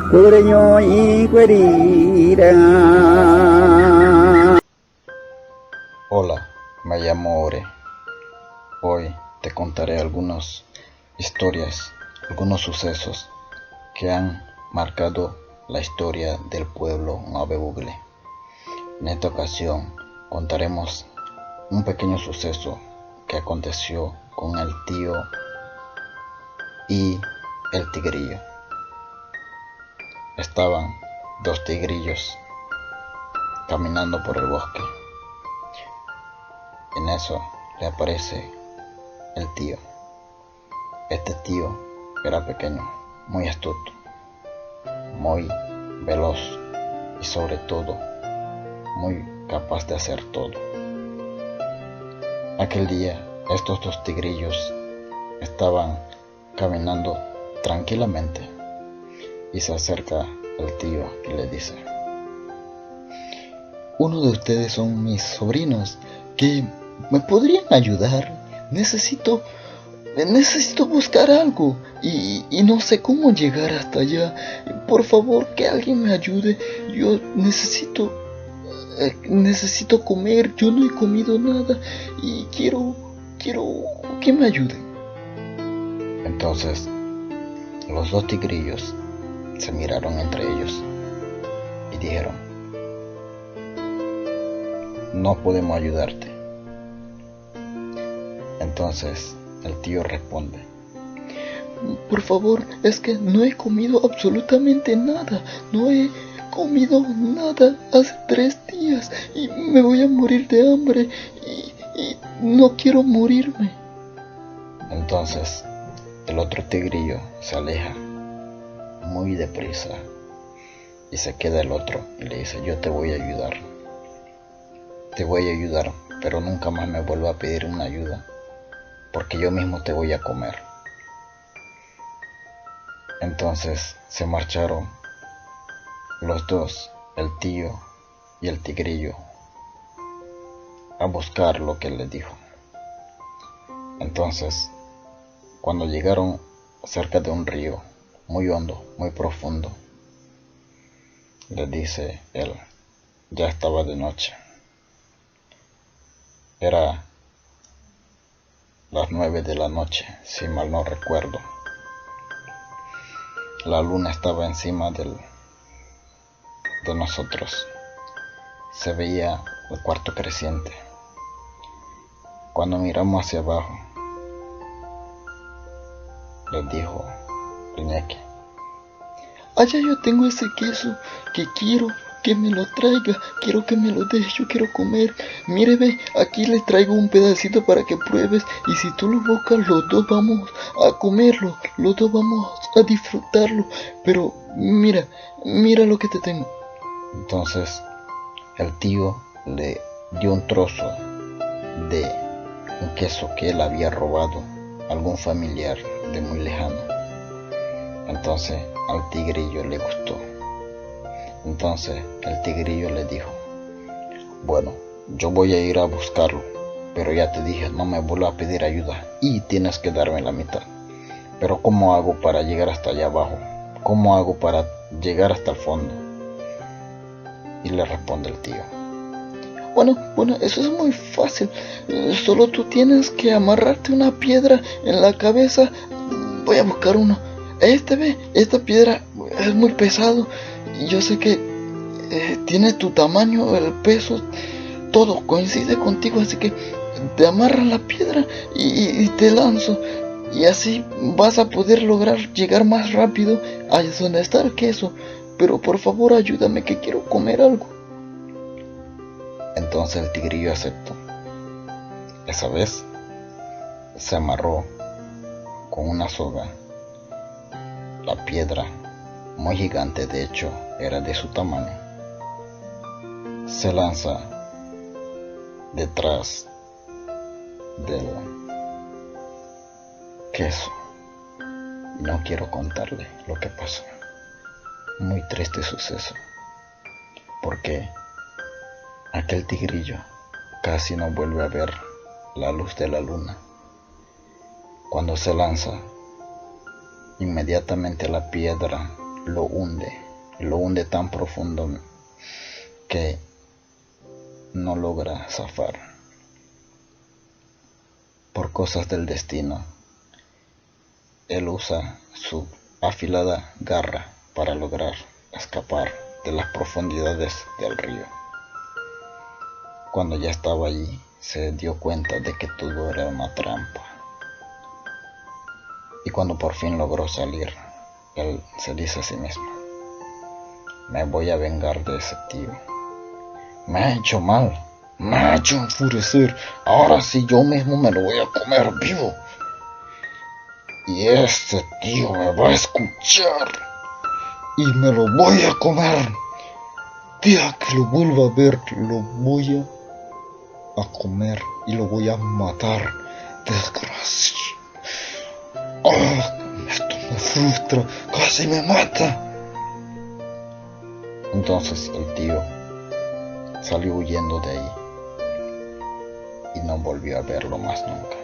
Cureño y cuerira. Hola, me llamo Ore. Hoy te contaré algunas historias, algunos sucesos que han marcado la historia del pueblo Nueve Bugle. En esta ocasión contaremos un pequeño suceso que aconteció con el tío y el tigrillo. Estaban dos tigrillos caminando por el bosque. En eso le aparece el tío. Este tío era pequeño, muy astuto, muy veloz y sobre todo muy capaz de hacer todo. Aquel día estos dos tigrillos estaban caminando tranquilamente y se acerca el tío y le dice: uno de ustedes son mis sobrinos que me podrían ayudar. Necesito buscar algo y no sé cómo llegar hasta allá. Por favor, que alguien me ayude. Yo necesito comer. Yo no he comido nada y quiero que me ayuden. Entonces los dos tigrillos se miraron entre ellos y dijeron: no podemos ayudarte. Entonces el tío responde: por favor, es que no he comido absolutamente nada. No he comido nada hace 3 días y me voy a morir de hambre y no quiero morirme. Entonces el otro tigrillo se aleja muy deprisa y se queda el otro y le dice: yo te voy a ayudar, pero nunca más me vuelva a pedir una ayuda, porque yo mismo te voy a comer. Entonces se marcharon los dos, el tío y el tigrillo, a buscar lo que él les dijo. Entonces, cuando llegaron cerca de un río muy hondo, muy profundo, les dice él: ya estaba de noche. Era las 9 de la noche, si mal no recuerdo. La luna estaba encima de nosotros. Se veía el cuarto creciente. Cuando miramos hacia abajo, les dijo el ñeque: Allá yo tengo ese queso que quiero que me lo traiga, quiero que me lo deje, yo quiero comer. Mire, ve, aquí le traigo un pedacito para que pruebes y si tú lo buscas, los dos vamos a comerlo, los dos vamos a disfrutarlo. Pero mira lo que te tengo. Entonces el tío le dio un trozo de un queso que él había robado a algún familiar de muy lejano. Entonces al tigrillo le gustó. Entonces el tigrillo le dijo: bueno, yo voy a ir a buscarlo, pero ya te dije, no me vuelvas a pedir ayuda y tienes que darme la mitad. Pero ¿cómo hago para llegar hasta allá abajo? ¿Cómo hago para llegar hasta el fondo? Y le responde el tío: Bueno, eso es muy fácil. Solo tú tienes que amarrarte una piedra en la cabeza. Voy a buscar uno. Esta piedra es muy pesado. Y yo sé que tiene tu tamaño, el peso, todo coincide contigo. Así que te amarras la piedra y te lanzo. Y así vas a poder lograr llegar más rápido a donde está el queso. Pero por favor ayúdame que quiero comer algo. Entonces el tigrillo aceptó. Esa vez se amarró con una soga la piedra, muy gigante, de hecho era de su tamaño. Se lanza detrás del queso. No quiero contarle lo que pasó. Muy triste suceso, porque aquel tigrillo casi no vuelve a ver la luz de la luna. Cuando se lanza, inmediatamente la piedra lo hunde tan profundo que no logra zafar. Por cosas del destino, él usa su afilada garra para lograr escapar de las profundidades del río. Cuando ya estaba allí, se dio cuenta de que todo era una trampa. Y cuando por fin logró salir, él se dice a sí mismo: me voy a vengar de ese tío. Me ha hecho mal, me ha hecho enfurecer. Ahora sí yo mismo me lo voy a comer vivo. Y este tío me va a escuchar y me lo voy a comer. Día que lo vuelva a ver, lo voy a comer y lo voy a matar. Desgracia. Esto me frustra, casi me mata. Entonces el tío salió huyendo de ahí y no volvió a verlo más nunca.